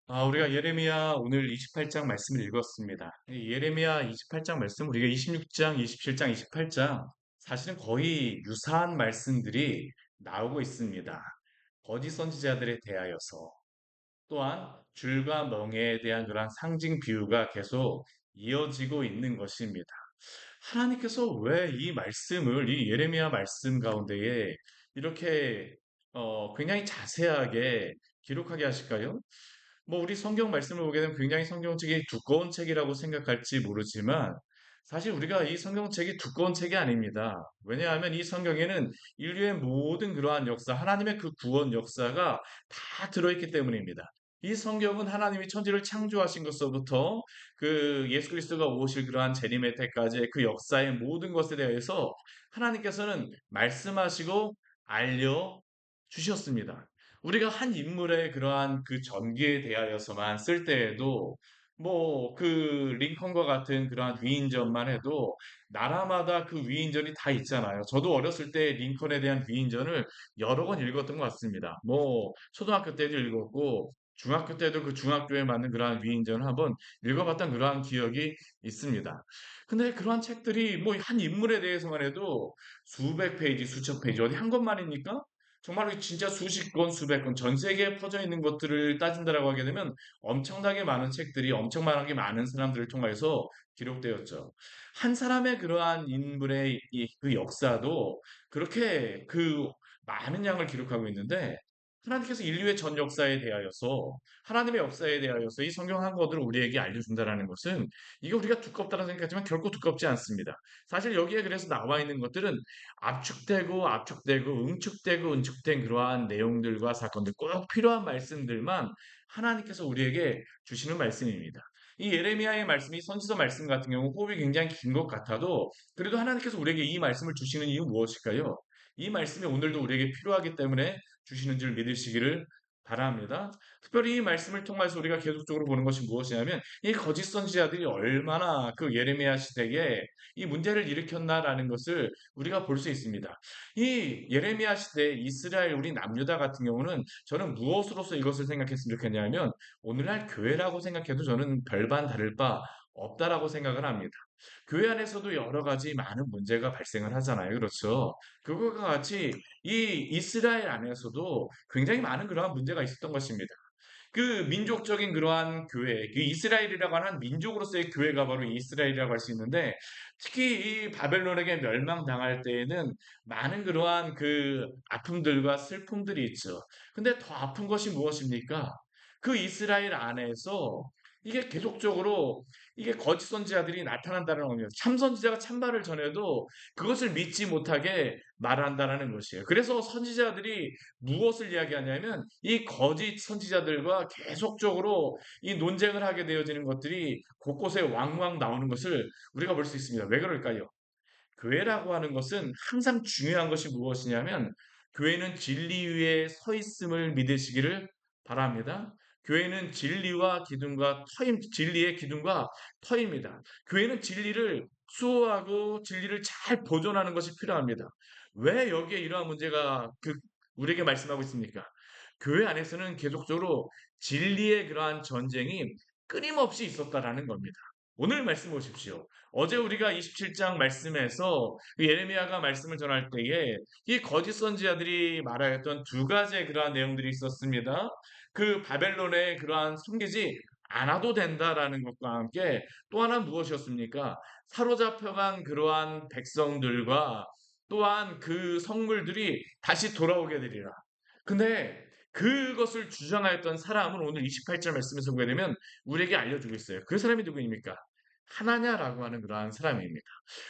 우리가 예레미야 오늘 28장 말씀을 읽었습니다. 이 예레미야 28장 말씀, 우리가 26장, 27장, 28장, 사실은 거의 유사한 말씀들이 나오고 있습니다. 거짓 선지자들에 대하여서, 또한 줄과 멍에에 대한 그러한 상징 비유가 계속 이어지고 있는 것입니다. 하나님께서 왜 이 말씀을, 이 예레미야 말씀 가운데에 이렇게 굉장히 자세하게 기록하게 하실까요? 뭐 우리 성경 말씀을 보게 되면 굉장히 성경책이 두꺼운 책이라고 생각할지 모르지만 사실 우리가 이 성경책이 두꺼운 책이 아닙니다. 왜냐하면 이 성경에는 인류의 모든 그러한 역사, 하나님의 그 구원 역사가 다 들어있기 때문입니다. 이 성경은 하나님이 천지를 창조하신 것서부터 그 예수 그리스도가 오실 그러한 재림의 때까지의 그 역사의 모든 것에 대해서 하나님께서는 말씀하시고 알려 주셨습니다. 우리가 한 인물의 그러한 그 전기에 대하여서만 쓸 때에도 뭐 그 링컨과 같은 그러한 위인전만 해도 나라마다 그 위인전이 다 있잖아요. 저도 어렸을 때 링컨에 대한 위인전을 여러 번 읽었던 것 같습니다. 뭐 초등학교 때도 읽었고 중학교 때도 그 중학교에 맞는 그러한 위인전을 한번 읽어봤던 그러한 기억이 있습니다. 근데 그러한 책들이 뭐 한 인물에 대해서만 해도 수백 페이지, 수천 페이지 어디 한 권만입니까? 정말로 진짜 수십 권, 수백 권, 전 세계에 퍼져 있는 것들을 따진다라고 하게 되면 엄청나게 많은 책들이 엄청나게 많은 사람들을 통해서 기록되었죠. 한 사람의 그러한 인물의 그 역사도 그렇게 그 많은 양을 기록하고 있는데 하나님께서 인류의 전 역사에 대하여서 하나님의 역사에 대하여서 이 성경 한 권을 우리에게 알려준다라는 것은 이게 우리가 두껍다고 생각하지만 결코 두껍지 않습니다. 사실 여기에 그래서 나와 있는 것들은 압축되고 압축되고 응축되고 응축된 그러한 내용들과 사건들 꼭 필요한 말씀들만 하나님께서 우리에게 주시는 말씀입니다. 이 예레미야의 말씀이 선지서 말씀 같은 경우 호흡이 굉장히 긴 것 같아도 그래도 하나님께서 우리에게 이 말씀을 주시는 이유 무엇일까요? 이 말씀이 오늘도 우리에게 필요하기 때문에 주시는 줄 믿으시기를 바랍니다. 특별히 이 말씀을 통해서 우리가 계속적으로 보는 것이 무엇이냐면 이 거짓 선지자들이 얼마나 그 예레미야 시대에 이 문제를 일으켰나라는 것을 우리가 볼 수 있습니다. 이 예레미야 시대 이스라엘 우리 남유다 같은 경우는 저는 무엇으로서 이것을 생각했으면 좋겠냐면 오늘날 교회라고 생각해도 저는 별반 다를 바 없다라고 생각을 합니다. 교회 안에서도 여러 가지 많은 문제가 발생을 하잖아요. 그렇죠? 그것과 같이 이 이스라엘 안에서도 굉장히 많은 그러한 문제가 있었던 것입니다. 그 민족적인 그러한 교회, 그 이스라엘이라고 하는 민족으로서의 교회가 바로 이스라엘이라고 할 수 있는데, 특히 이 바벨론에게 멸망당할 때에는 많은 그러한 그 아픔들과 슬픔들이 있죠. 근데 더 아픈 것이 무엇입니까? 그 이스라엘 안에서 이게 계속적으로 이게 거짓 선지자들이 나타난다는 겁니다. 참 선지자가 참말을 전해도 그것을 믿지 못하게 말한다라는 것이에요. 그래서 선지자들이 무엇을 이야기하냐면 이 거짓 선지자들과 계속적으로 이 논쟁을 하게 되어지는 것들이 곳곳에 왕왕 나오는 것을 우리가 볼 수 있습니다. 왜 그럴까요? 교회라고 하는 것은 항상 중요한 것이 무엇이냐면 교회는 진리 위에 서 있음을 믿으시기를 바랍니다. 교회는 진리와 기둥과 터임, 진리의 기둥과 터입니다. 교회는 진리를 수호하고 진리를 잘 보존하는 것이 필요합니다. 왜 여기에 이러한 문제가 우리에게 말씀하고 있습니까? 교회 안에서는 계속적으로 진리의 그러한 전쟁이 끊임없이 있었다라는 겁니다. 오늘 말씀 보십시오. 어제 우리가 27장 말씀에서 그 예레미야가 말씀을 전할 때에 이 거짓 선지자들이 말하였던 두 가지의 그러한 내용들이 있었습니다. 그 바벨론의 그러한 섬기지 않아도 된다라는 것과 함께 또 하나 무엇이었습니까? 사로잡혀간 그러한 백성들과 또한 그 성물들이 다시 돌아오게 되리라. 근데 그것을 주장하였던 사람은 오늘 28절 말씀에서 보게 되면 우리에게 알려주고 있어요. 그 사람이 누구입니까? 하나냐라고 하는 그러한 사람입니다.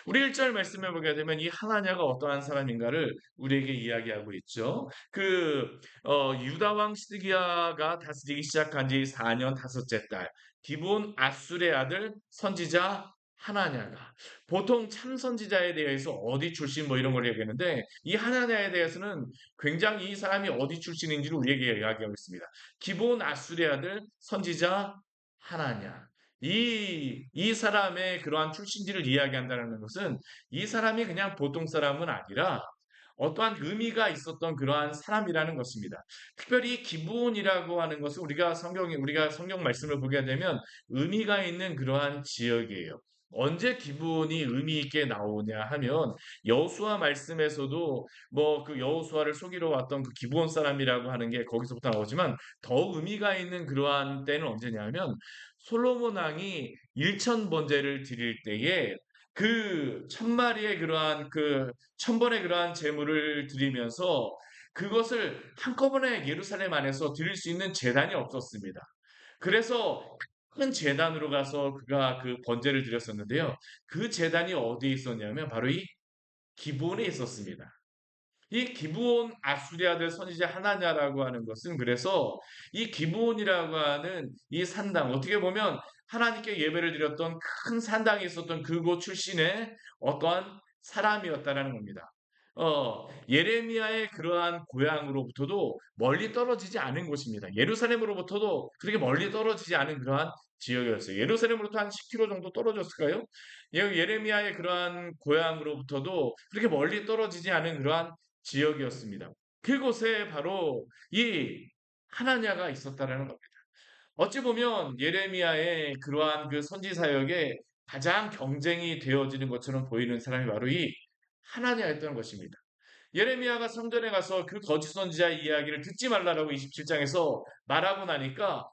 우리 1절 말씀에 보게 되면 이 하나냐가 어떠한 사람인가를 우리에게 이야기하고 있죠. 유다 왕 시드기야가 다스리기 시작한 지 4년 다섯째 달 기브온 아술의 아들 선지자 하나냐가 보통 참 선지자에 대해서 어디 출신 뭐 이런 걸 얘기하는데 이 하나냐에 대해서는 굉장히 이 사람이 어디 출신인지를 우리에게 이야기하고 있습니다. 기브온 아술의 아들 선지자 하나냐. 이 사람의 그러한 출신지를 이야기한다는 것은 이 사람이 그냥 보통 사람은 아니라 어떠한 의미가 있었던 그러한 사람이라는 것입니다. 특별히 기브온이라고 하는 것은 우리가 성경 말씀을 보게 되면 의미가 있는 그러한 지역이에요. 언제 기브온이 의미 있게 나오냐 하면 여호수아 말씀에서도 뭐 그 여호수아를 속이러 왔던 그 기브온 사람이라고 하는 게 거기서부터 나오지만 더 의미가 있는 그러한 때는 언제냐면 솔로몬 왕이 일천 번제를 드릴 때에 그 천마리의 그러한 그 천번의 그러한 제물을 드리면서 그것을 한꺼번에 예루살렘 안에서 드릴 수 있는 제단이 없었습니다. 그래서 큰 제단으로 가서 그가 그 번제를 드렸었는데요. 그 제단이 어디에 있었냐면 바로 이 기브온에 있었습니다. 이 기브온 아수리 아들 선지자 하나냐라고 하는 것은 그래서 이 기브온이라고 하는 이 산당 어떻게 보면 하나님께 예배를 드렸던 큰 산당이 있었던 그곳 출신의 어떠한 사람이었다라는 겁니다. 예레미야의 그러한 고향으로부터도 멀리 떨어지지 않은 곳입니다. 예루살렘으로부터도 그렇게 멀리 떨어지지 않은 그러한 지역이었어요. 예루살렘으로부터 한 10km 정도 떨어졌을까요? 예레미야의 그러한 고향으로부터도 그렇게 멀리 떨어지지 않은 그러한 지역이었습니다. 그곳에 바로 이 하나냐가 있었다라는 겁니다. 어찌 보면 예레미야의 그러한 그 선지 사역에 가장 경쟁이 되어지는 것처럼 보이는 사람이 바로 이 하나냐였던 것입니다. 예레미야가 성전에 가서 그 거짓 선지자의 이야기를 듣지 말라라고 27장에서 말하고 나니까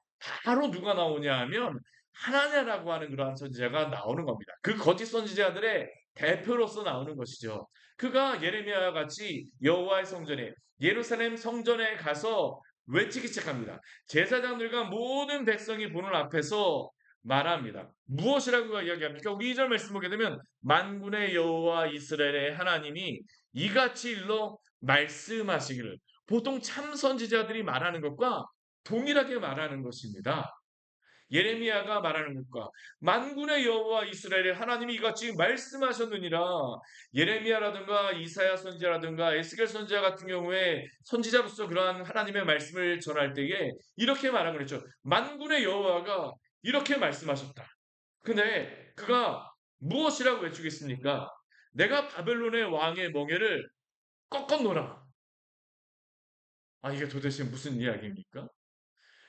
바로 누가 나오냐 하면 하나냐라고 하는 그러한 선지자가 나오는 겁니다. 그 거짓 선지자들의 대표로서 나오는 것이죠. 그가 예레미야와 같이 여호와의 성전에 예루살렘 성전에 가서 외치기 시작합니다. 제사장들과 모든 백성이 보는 앞에서 말합니다. 무엇이라고 이야기합니까? 우리 2절 말씀 보게 되면 만군의 여호와 이스라엘의 하나님이 이같이 일러 말씀하시기를 보통 참 선지자들이 말하는 것과 동일하게 말하는 것입니다. 예레미야가 말하는 것과 만군의 여호와 이스라엘의 하나님이 이같이 말씀하셨느니라. 예레미야라든가 이사야 선지자라든가 에스겔 선지자 같은 경우에 선지자로서 그러한 하나님의 말씀을 전할 때에 이렇게 말하고 그랬죠. 만군의 여호와가 이렇게 말씀하셨다. 근데 그가 무엇이라고 외치겠습니까? 내가 바벨론의 왕의 멍에를 꺾어 놓으라. 이게 도대체 무슨 이야기입니까?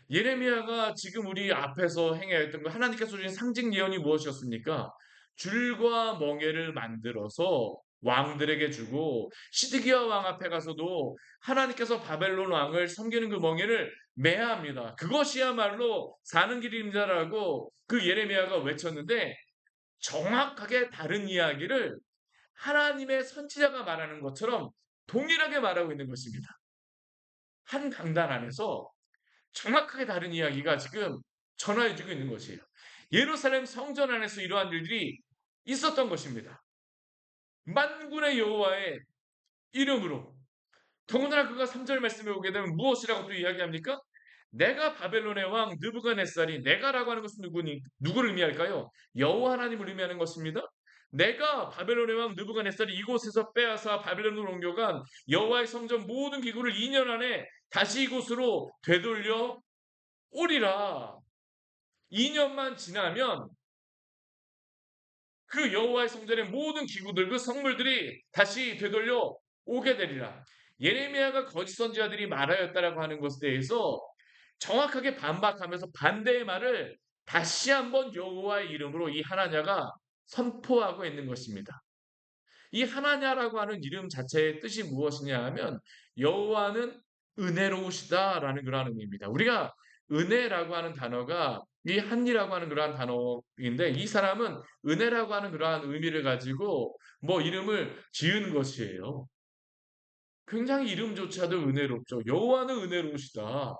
예레미야가 지금 우리 앞에서 행하였던 거 하나님께서 주신 상징 예언이 무엇이었습니까? 줄과 멍에를 만들어서 왕들에게 주고 시드기야 왕 앞에 가서도 하나님께서 바벨론 왕을 섬기는 그 멍에를 매야 합니다. 그것이야말로 사는 길입니다라고 그 예레미야가 외쳤는데 정확하게 다른 이야기를 하나님의 선지자가 말하는 것처럼 동일하게 말하고 있는 것입니다. 한 강단 안에서 정확하게 다른 이야기가 지금 전화해주고 있는 것이에요. 예루살렘 성전 안에서 이러한 일들이 있었던 것입니다. 만군의 여호와의 이름으로 더군다나 그가 3절 말씀에 오게 되면 무엇이라고 또 이야기합니까? 내가 바벨론의 왕 느부갓네살이 내가라고 하는 것은 누구를 의미할까요? 여호와 하나님을 의미하는 것입니다. 내가 바벨론의 왕 느부갓네살이 이곳에서 빼앗아 바벨론으로 옮겨간 여호와의 성전 모든 기구를 2년 안에 다시 이곳으로 되돌려 오리라. 2년만 지나면 그 여호와의 성전의 모든 기구들, 그 성물들이 다시 되돌려 오게 되리라. 예레미야가 거짓 선지자들이 말하였다라고 하는 것에 대해서 정확하게 반박하면서 반대의 말을 다시 한번 여호와의 이름으로 이 하나냐가 선포하고 있는 것입니다. 이 하나냐라고 하는 이름 자체의 뜻이 무엇이냐 하면 여호와는 은혜로우시다라는 그러한 의미입니다. 우리가 은혜라고 하는 단어가 이 한이라고 하는 그러한 단어인데 이 사람은 은혜라고 하는 그러한 의미를 가지고 뭐 이름을 지은 것이에요. 굉장히 이름조차도 은혜롭죠. 여호와는 은혜로우시다.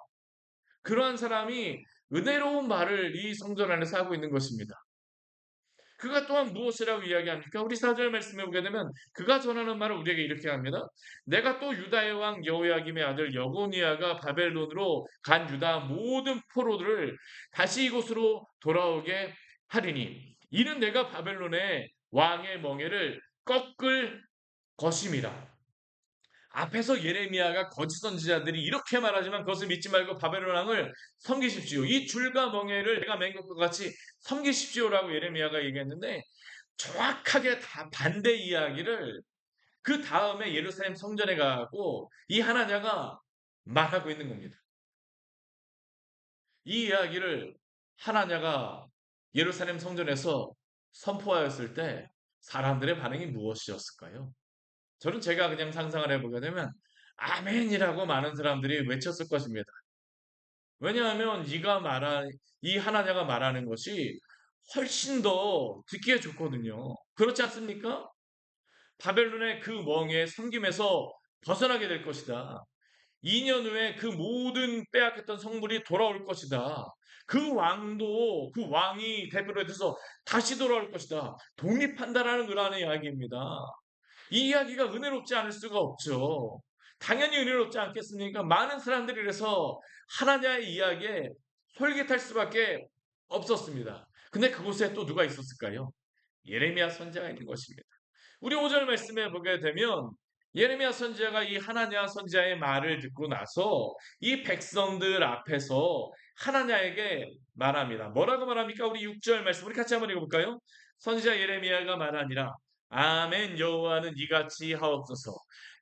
그러한 사람이 은혜로운 말을 이 성전 안에서 하고 있는 것입니다. 그가 또한 무엇이라고 이야기합니까? 우리 4절 말씀에 보게 되면 그가 전하는 말을 우리에게 이렇게 합니다. 내가 또 유다의 왕 여호야김의 아들 여고니아가 바벨론으로 간 유다 모든 포로들을 다시 이곳으로 돌아오게 하리니 이는 내가 바벨론의 왕의 멍에를 꺾을 것임이라. 앞에서 예레미야가 거짓 선지자들이 이렇게 말하지만 그것을 믿지 말고 바벨론 왕을 섬기십시오. 이 줄과 멍에를 내가 맨 것과 같이 섬기십시오라고 예레미야가 얘기했는데 정확하게 다 반대 이야기를 그 다음에 예루살렘 성전에 가고 이 하나냐가 말하고 있는 겁니다. 이 이야기를 하나냐가 예루살렘 성전에서 선포하였을 때 사람들의 반응이 무엇이었을까요? 저는 제가 그냥 상상을 해보게 되면 아멘이라고 많은 사람들이 외쳤을 것입니다. 왜냐하면 이 하나냐가 말하는 것이 훨씬 더 듣기에 좋거든요. 그렇지 않습니까? 바벨론의 그 멍에 섬김에서 벗어나게 될 것이다. 2년 후에 그 모든 빼앗겼던 성물이 돌아올 것이다. 그 왕이 대표로 돼서 다시 돌아올 것이다. 독립한다라는 그러한 이야기입니다. 이 이야기가 은혜롭지 않을 수가 없죠. 당연히 은혜롭지 않겠습니까? 많은 사람들이 그래서 하나냐의 이야기에 솔깃할 수밖에 없었습니다. 근데 그곳에 또 누가 있었을까요? 예레미야 선지자가 있는 것입니다. 우리 5절 말씀에 보게 되면 예레미야 선지자가 이 하나냐 선지자의 말을 듣고 나서 이 백성들 앞에서 하나냐에게 말합니다. 뭐라고 말합니까? 우리 6절 말씀 우리 같이 한번 읽어볼까요? 선지자 예레미야가 말하니라 아멘 여호와는 이같이 하옵소서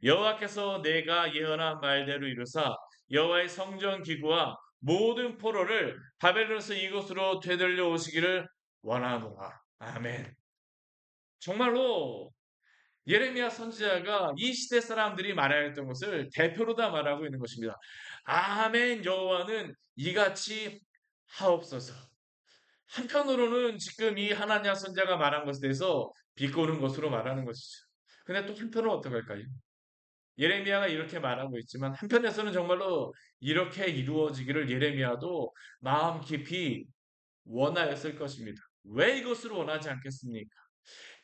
여호와께서 내가 예언한 말대로 이루사 여호와의 성전 기구와 모든 포로를 바벨론에서 이곳으로 되돌려 오시기를 원하노라. 아멘. 정말로 예레미야 선지자가 이 시대 사람들이 말해야 했던 것을 대표로 다 말하고 있는 것입니다. 아멘 여호와는 이같이 하옵소서. 한편으로는 지금 이 하나냐 선지자가 말한 것에 대해서 비꼬는 것으로 말하는 것이죠. 근데 또 한편은 어떡할까요? 예레미야가 이렇게 말하고 있지만 한편에서는 정말로 이렇게 이루어지기를 예레미야도 마음 깊이 원하였을 것입니다. 왜 이것을 원하지 않겠습니까?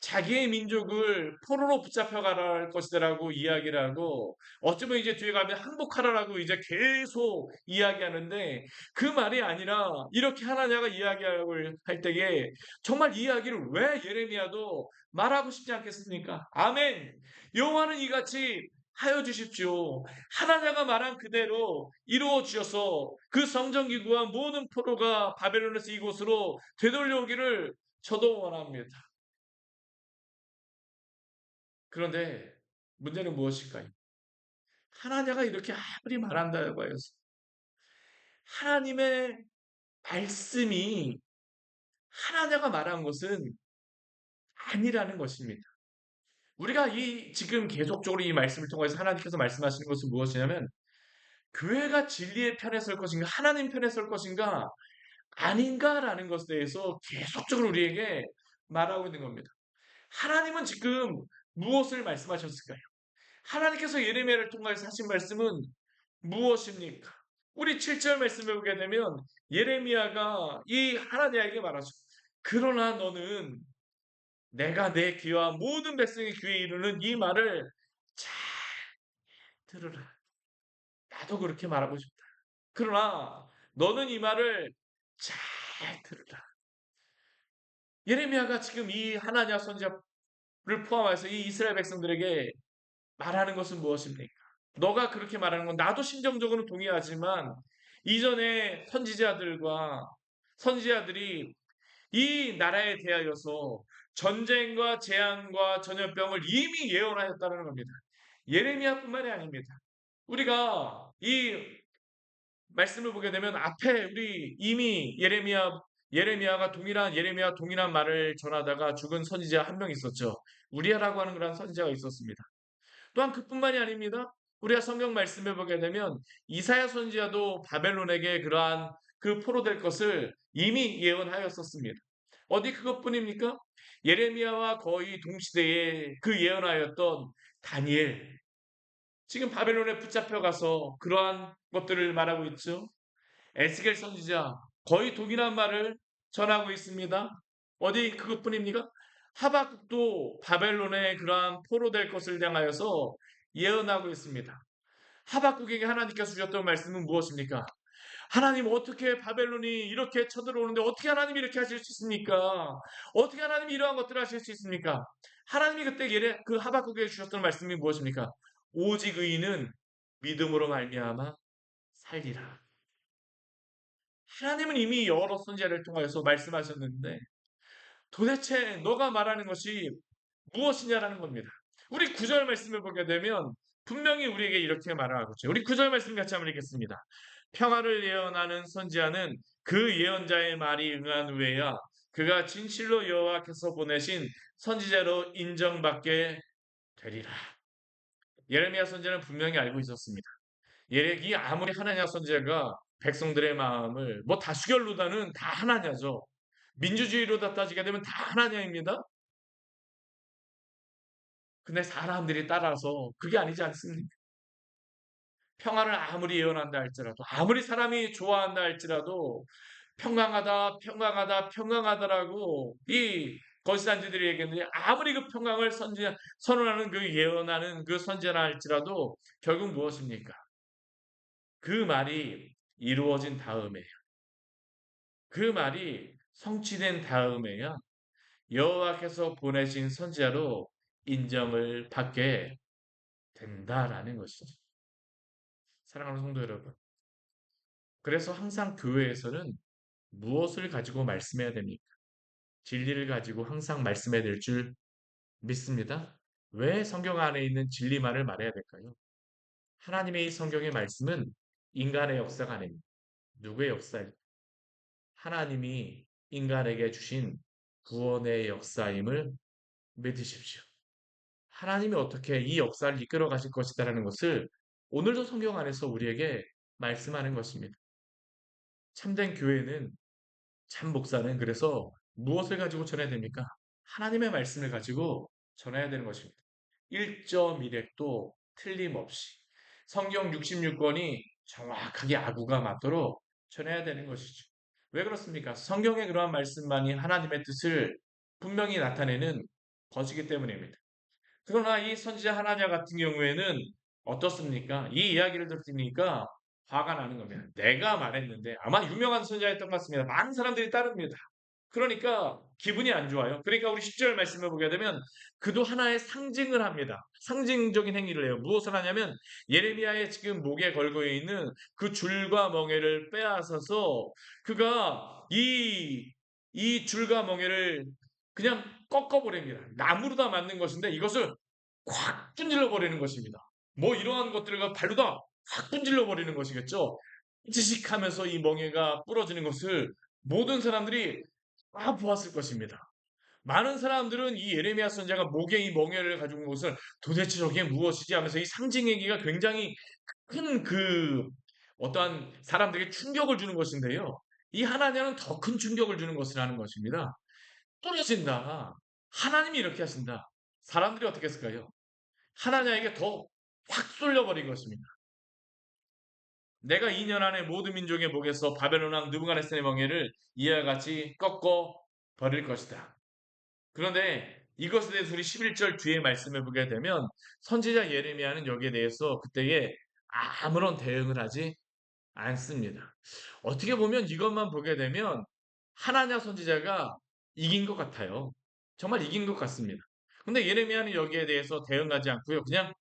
자기의 민족을 포로로 붙잡혀가라 할 것이다라고 이야기를 하고 어쩌면 이제 뒤에 가면 항복하라라고 이제 계속 이야기하는데 그 말이 아니라 이렇게 하나냐가 이야기하고 할 때에 정말 이야기를 왜 예레미야도 말하고 싶지 않겠습니까? 아멘. 여호와는 이같이 하여 주십시오. 하나냐가 말한 그대로 이루어 주셔서 그 성전기구와 모든 포로가 바벨론에서 이곳으로 되돌려오기를 저도 원합니다. 그런데 문제는 무엇일까요? 하나냐가 이렇게 아무리 말한다고 해서 하나님의 말씀이 하나냐가 말한 것은 아니라는 것입니다. 우리가 이 지금 계속적으로 이 말씀을 통해서 하나님께서 말씀하시는 것은 무엇이냐면 교회가 진리의 편에 설 것인가 하나님 편에 설 것인가 아닌가라는 것에 대해서 계속적으로 우리에게 말하고 있는 겁니다. 하나님은 지금 무엇을 말씀하셨을까요? 하나님께서 예레미야를 통해서 하신 말씀은 무엇입니까? 우리 7절 말씀해 보게 되면 예레미야가 이 하나님에게 말하죠. 그러나 너는 내가 내 귀와 모든 백성의 귀에 이르는 이 말을 잘 들으라. 나도 그렇게 말하고 싶다. 그러나 너는 이 말을 잘 들으라. 예레미야가 지금 이 하나냐 선지자를 포함해서 이 이스라엘 백성들에게 말하는 것은 무엇입니까? 너가 그렇게 말하는 건 나도 심정적으로 동의하지만 이전에 선지자들이 이 나라에 대하여서 전쟁과 재앙과 전염병을 이미 예언하였다는 겁니다. 예레미야뿐만이 아닙니다. 우리가 이 말씀을 보게 되면 앞에 우리 이미 예레미야가 예레미야 동일한 말을 전하다가 죽은 선지자 한 명 있었죠. 우리아라고 하는 그런 선지자가 있었습니다. 또한 그뿐만이 아닙니다. 우리가 성경 말씀을 보게 되면 이사야 선지자도 바벨론에게 그러한 그 포로될 것을 이미 예언하였었습니다. 어디 그것뿐입니까? 예레미야와 거의 동시대에 그 예언하였던 다니엘. 지금 바벨론에 붙잡혀 가서 그러한 것들을 말하고 있죠. 에스겔 선지자 거의 동일한 말을 전하고 있습니다. 어디 그것뿐입니까? 하박국도 바벨론의 그러한 포로될 것을 향하여서 예언하고 있습니다. 하박국에게 하나님께서 주셨던 말씀은 무엇입니까? 하나님 어떻게 바벨론이 이렇게 쳐들어오는데 어떻게 하나님이 이렇게 하실 수 있습니까? 어떻게 하나님이 이러한 것들을 하실 수 있습니까? 하나님이 그때 그 하박국에게 주셨던 말씀이 무엇입니까? 오직 의인은 믿음으로 말미암아 살리라. 하나님은 이미 여러 선지자를 통하여서 말씀하셨는데 도대체 너가 말하는 것이 무엇이냐라는 겁니다. 우리 9절 말씀을 보게 되면 분명히 우리에게 이렇게 말하고 있죠. 우리 9절 말씀 같이 한번 읽겠습니다. 평화를 예언하는 선지자는 그 예언자의 말이 응한 후에야 그가 진실로 여호와께서 보내신 선지자로 인정받게 되리라. 예레미야 선지자는 분명히 알고 있었습니다. 이 아무리 하나냐 선지자가 백성들의 마음을 뭐 다수결로다는 다 하나냐죠. 민주주의로다 따지게 되면 다 하나냐입니다. 근데 사람들이 따라서 그게 아니지 않습니까? 평화를 아무리 예언한다 할지라도, 아무리 사람이 좋아한다 할지라도 평강하다, 평강하다, 평강하다라고 이 거짓단지들이 얘기했는데 아무리 그 평강을 선언하는 그 예언하는 그 선지자라 할지라도 결국 무엇입니까? 그 말이 이루어진 다음에 그 말이 성취된 다음에야 여호와께서 보내신 선지자로 인정을 받게 된다라는 것이죠. 사랑하는 성도 여러분. 그래서 항상 교회에서는 무엇을 가지고 말씀해야 됩니까? 진리를 가지고 항상 말씀해야 될 줄 믿습니다. 왜 성경 안에 있는 진리만을 말해야 될까요? 하나님의 이 성경의 말씀은 인간의 역사가 아닙니다. 누구의 역사일까? 하나님이 인간에게 주신 구원의 역사임을 믿으십시오. 하나님이 어떻게 이 역사를 이끌어 가실 것이다라는 것을 오늘도 성경 안에서 우리에게 말씀하는 것입니다. 참된 교회는 참 목사는 그래서 무엇을 가지고 전해야 됩니까? 하나님의 말씀을 가지고 전해야 되는 것입니다. 1.1획도 틀림없이 성경 66권이 정확하게 아구가 맞도록 전해야 되는 것이죠. 왜 그렇습니까? 성경의 그러한 말씀만이 하나님의 뜻을 분명히 나타내는 것이기 때문입니다. 그러나 이 선지자 하나냐 같은 경우에는 어떻습니까? 이 이야기를 들으니까 화가 나는 겁니다. 내가 말했는데 아마 유명한 선지자였던 것 같습니다. 많은 사람들이 따릅니다. 그러니까 기분이 안 좋아요. 그러니까 우리 10절 말씀을 보게 되면 그도 하나의 상징을 합니다. 상징적인 행위를 해요. 무엇을 하냐면 예레미야의 지금 목에 걸고 있는 그 줄과 멍에를 빼앗아서 그가 이 줄과 멍에를 그냥 꺾어버립니다. 나무로다 만든 것인데 이것을 확 분질러 버리는 것입니다. 뭐 이러한 것들을 발로다 확 분질러 버리는 것이겠죠. 지식하면서 이 멍에가 부러지는 것을 모든 사람들이 다 보았을 것입니다. 많은 사람들은 이 예레미야 선지자가 목에 이 멍에를 가지고 온 것을 도대체 저게 무엇이지 하면서 이 상징얘기가 굉장히 큰 어떠한 사람들에게 충격을 주는 것인데요. 이 하나님은 더 큰 충격을 주는 것을 하는 것입니다. 떨어진다. 하나님이 이렇게 하신다. 사람들이 어떻게 했을까요? 하나님에게 더 확 쏠려버린 것입니다. 내가 2년 안에 모든 민족의 목에서 바벨론 왕 느부갓네살의 멍에를 이와 같이 꺾어 버릴 것이다. 그런데 이것에 대해서 우리 11절 뒤에 말씀을 보게 되면 선지자 예레미야는 여기에 대해서 그때에 아무런 대응을 하지 않습니다. 어떻게 보면 이것만 보게 되면 하나냐 선지자가 이긴 것 같아요. 정말 이긴 것 같습니다. 근데 예레미야는 여기에 대해서 대응하지 않고요. 그냥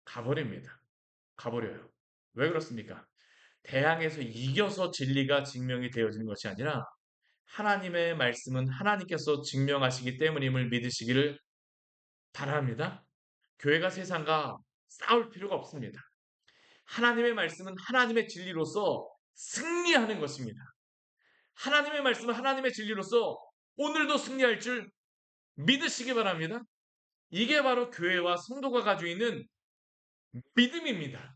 가버립니다. 가버려요. 왜 그렇습니까? 대항에서 이겨서 진리가 증명이 되어지는 것이 아니라 하나님의 말씀은 하나님께서 증명하시기 때문임을 믿으시기를 바랍니다. 교회가 세상과 싸울 필요가 없습니다. 하나님의 말씀은 하나님의 진리로서 승리하는 것입니다. 하나님의 말씀은 하나님의 진리로서 오늘도 승리할 줄 믿으시기 바랍니다. 이게 바로 교회와 성도가 가지고 있는 믿음입니다.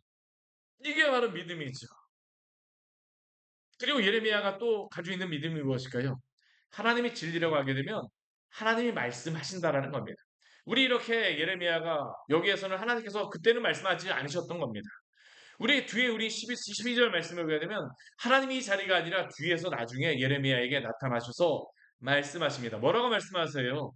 이게 바로 믿음이죠. 그리고 예레미야가 또 가지고 있는 믿음이 무엇일까요? 하나님이 진리라고 하게 되면 하나님이 말씀하신다라는 겁니다. 우리 이렇게 예레미야가 여기에서는 하나님께서 그때는 말씀하지 않으셨던 겁니다. 우리 뒤에 우리 12절 말씀을 보게 되면 하나님이 이 자리가 아니라 뒤에서 나중에 예레미야에게 나타나셔서 말씀하십니다. 뭐라고 말씀하세요?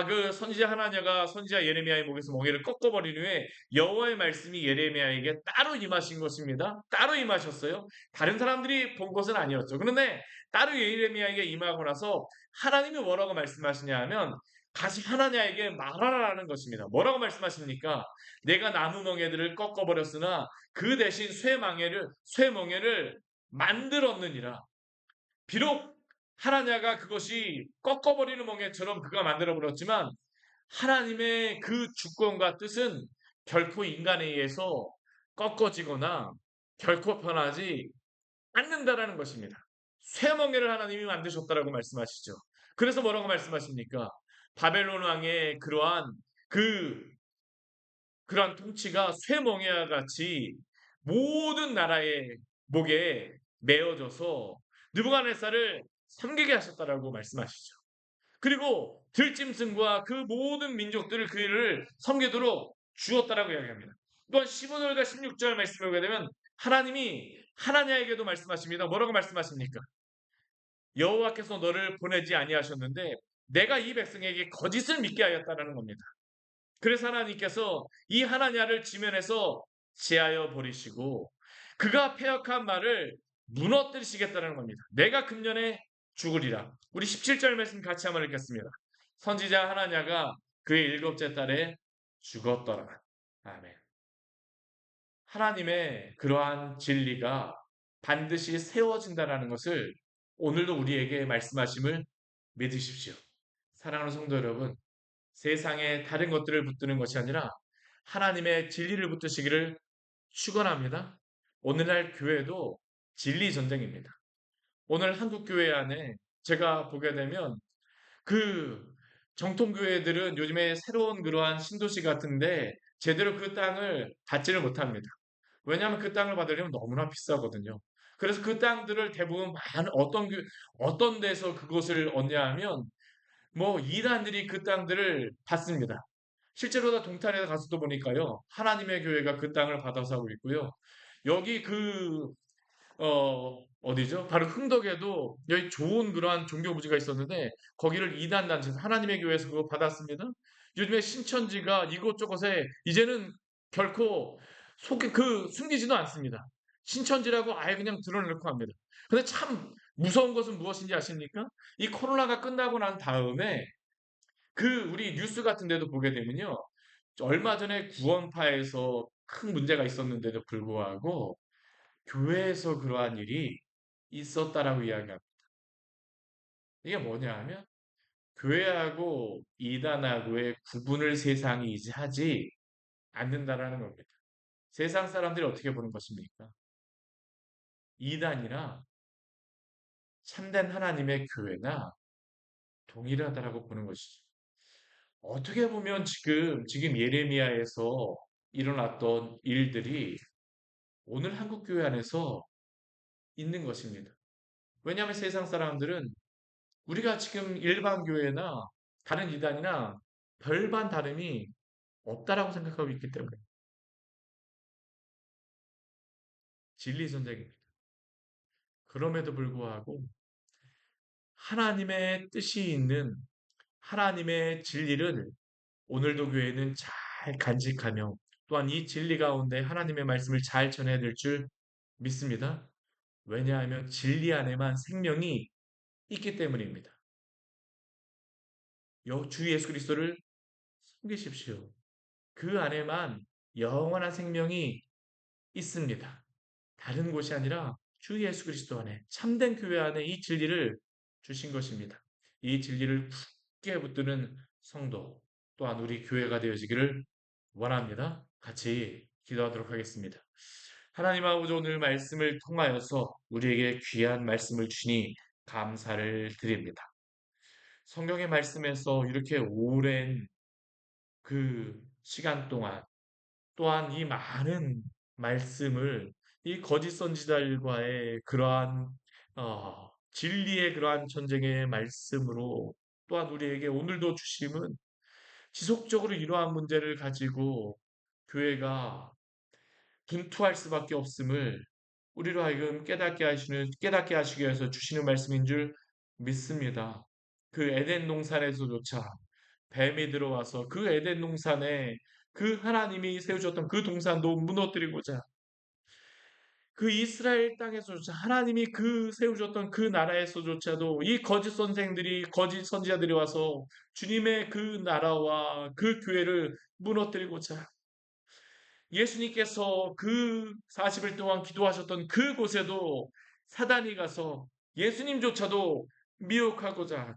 그 선지자 하나냐가 선지자 예레미야의 목에서 멍에를 꺾어버린 후에 여호와의 말씀이 예레미야에게 따로 임하신 것입니다. 따로 임하셨어요. 다른 사람들이 본 것은 아니었죠. 그런데 따로 예레미야에게 임하고 나서 하나님이 뭐라고 말씀하시냐 하면 가서 하나냐에게 말하라는 것입니다. 뭐라고 말씀하십니까? 내가 나무 멍에들을 꺾어버렸으나 그 대신 쇠멍에를 만들었느니라. 비록 하나냐가 그것이 꺾어버리는 멍에처럼 그가 만들어버렸지만 하나님의 그 주권과 뜻은 결코 인간에 의해서 꺾어지거나 결코 변하지 않는다라는 것입니다. 쇠멍에를 하나님이 만드셨다라고 말씀하시죠. 그래서 뭐라고 말씀하십니까? 바벨론 왕의 그 그러한 통치가 쇠멍에와 같이 모든 나라의 목에 메어져서 느부갓네살을 섬기게 하셨다라고 말씀하시죠. 그리고 들짐승과 그 모든 민족들을 그를 섬기도록 주었다라고 이야기합니다. 또한 15절과 16절 말씀을 보게 되면 하나님이 하나냐에게도 말씀하십니다. 뭐라고 말씀하십니까? 여호와께서 너를 보내지 아니하셨는데 내가 이 백성에게 거짓을 믿게 하였다라는 겁니다. 그래서 하나님께서 이 하나냐를 지면에서 제하여 버리시고 그가 패역한 말을 무너뜨리시겠다는 겁니다. 내가 금년에 죽으리라. 우리 17절 말씀 같이 한번 읽겠습니다. 선지자 하나냐가 그의 일곱째 달에 죽었더라. 아멘. 하나님의 그러한 진리가 반드시 세워진다는 것을 오늘도 우리에게 말씀하심을 믿으십시오. 사랑하는 성도 여러분, 세상에 다른 것들을 붙드는 것이 아니라 하나님의 진리를 붙드시기를 축원합니다. 오늘날 교회도 진리 전쟁입니다. 오늘 한국 교회 안에 제가 보게 되면 그 정통 교회들은 요즘에 새로운 그러한 신도시 같은데 제대로 그 땅을 받지를 못합니다. 왜냐하면 그 땅을 받으려면 너무나 비싸거든요. 그래서 그 땅들을 대부분 많은 어떤 데서 그것을 얻냐 하면 뭐 이단들이 그 땅들을 받습니다. 실제로 다 동탄에 가서도 보니까요. 하나님의 교회가 그 땅을 받아서 하고 있고요. 여기 어디죠? 바로 흥덕에도 여기 좋은 그러한 종교 부지가 있었는데 거기를 이단 단체에서 하나님의 교회에서 그거 받았습니다. 요즘에 신천지가 이곳저곳에 이제는 결코 숨기지도 않습니다. 신천지라고 아예 그냥 드러내놓고 합니다. 근데 참 무서운 것은 무엇인지 아십니까? 이 코로나가 끝나고 난 다음에 우리 뉴스 같은 데도 보게 되면요. 얼마 전에 구원파에서 큰 문제가 있었는데도 불구하고 교회에서 그러한 일이 있었다라고 이야기합니다. 이게 뭐냐 하면 교회하고 이단하고의 구분을 세상이 이제 하지 않는다라는 겁니다. 세상 사람들이 어떻게 보는 것입니까? 이단이나 참된 하나님의 교회나 동일하다라고 보는 것이죠. 어떻게 보면 지금 예레미야에서 일어났던 일들이 오늘 한국 교회 안에서 있는 것입니다. 왜냐하면 세상 사람들은 우리가 지금 일반 교회나 다른 이단이나 별반 다름이 없다라고 생각하고 있기 때문에 진리 전쟁입니다. 그럼에도 불구하고 하나님의 뜻이 있는 하나님의 진리를 오늘도 교회는 잘 간직하며 또한 이 진리 가운데 하나님의 말씀을 잘 전해야 될 줄 믿습니다. 왜냐하면 진리 안에만 생명이 있기 때문입니다. 주 예수 그리스도를 섬기십시오. 그 안에만 영원한 생명이 있습니다. 다른 곳이 아니라 주 예수 그리스도 안에 참된 교회 안에 이 진리를 주신 것입니다. 이 진리를 굳게 붙드는 성도 또한 우리 교회가 되어지기를 원합니다. 같이 기도하도록 하겠습니다. 하나님 아버지 오늘 말씀을 통하여서 우리에게 귀한 말씀을 주니 감사를 드립니다. 성경의 말씀에서 이렇게 오랜 그 시간 동안 또한 이 많은 말씀을 이 거짓 선지자들과의 그러한 진리의 그러한 전쟁의 말씀으로 또한 우리에게 오늘도 주심은 지속적으로 이러한 문제를 가지고 교회가 분투할 수밖에 없음을 우리로 하여금 깨닫게 하시기 위해서 주시는 말씀인 줄 믿습니다. 그 에덴 동산에서조차 뱀이 들어와서 그 에덴 동산에 그 하나님이 세우셨던 그 동산도 무너뜨리고자 그 이스라엘 땅에서조차 하나님이 세우셨던 그 나라에서조차도 이 거짓 선지자들이 와서 주님의 그 나라와 그 교회를 무너뜨리고자 예수님께서 그 40일 동안 기도하셨던 그곳에도 사단이 가서 예수님조차도 미혹하고자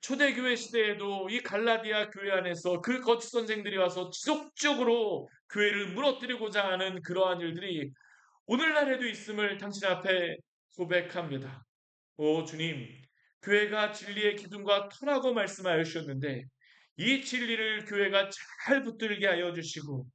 초대교회 시대에도 이 갈라디아 교회 안에서 그 거짓 선생들이 와서 지속적으로 교회를 무너뜨리고자 하는 그러한 일들이 오늘날에도 있음을 당신 앞에 고백합니다. 오 주님, 교회가 진리의 기둥과 터라고 말씀하여 주셨는데 이 진리를 교회가 잘 붙들게 하여 주시고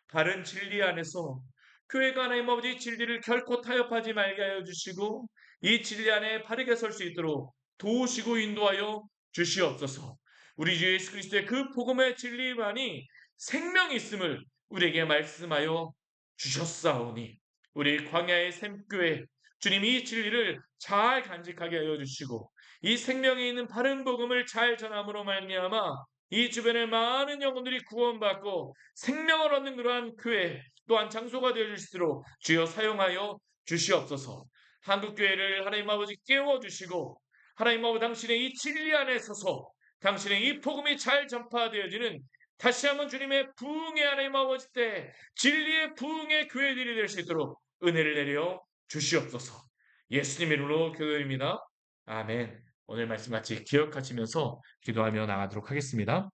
바른 진리 안에서 교회가 하나님 아버지 진리를 결코 타협하지 말게 하여 주시고 이 진리 안에 바르게 설 수 있도록 도우시고 인도하여 주시옵소서. 우리 주 예수 그리스도의 그 복음의 진리만이 생명이 있음을 우리에게 말씀하여 주셨사오니 우리 광야의 샘교회 주님이 이 진리를 잘 간직하게 하여 주시고 이 생명에 있는 바른 복음을 잘 전함으로 말미암아 이 주변의 많은 영혼들이 구원받고 생명을 얻는 그러한 교회 또한 장소가 되어 주시도록 주여 사용하여 주시옵소서. 한국교회를 하나님 아버지 깨워주시고 하나님 아버지 당신의 이 진리 안에 서서 당신의 이 복음이 잘 전파되어지는 다시 한번 주님의 부흥의 하나님 아버지 때 진리의 부흥의 교회들이 될 수 있도록 은혜를 내려 주시옵소서. 예수님 이름으로 기도드립니다. 아멘. 오늘 말씀 같이 기억하시면서 기도하며 나가도록 하겠습니다.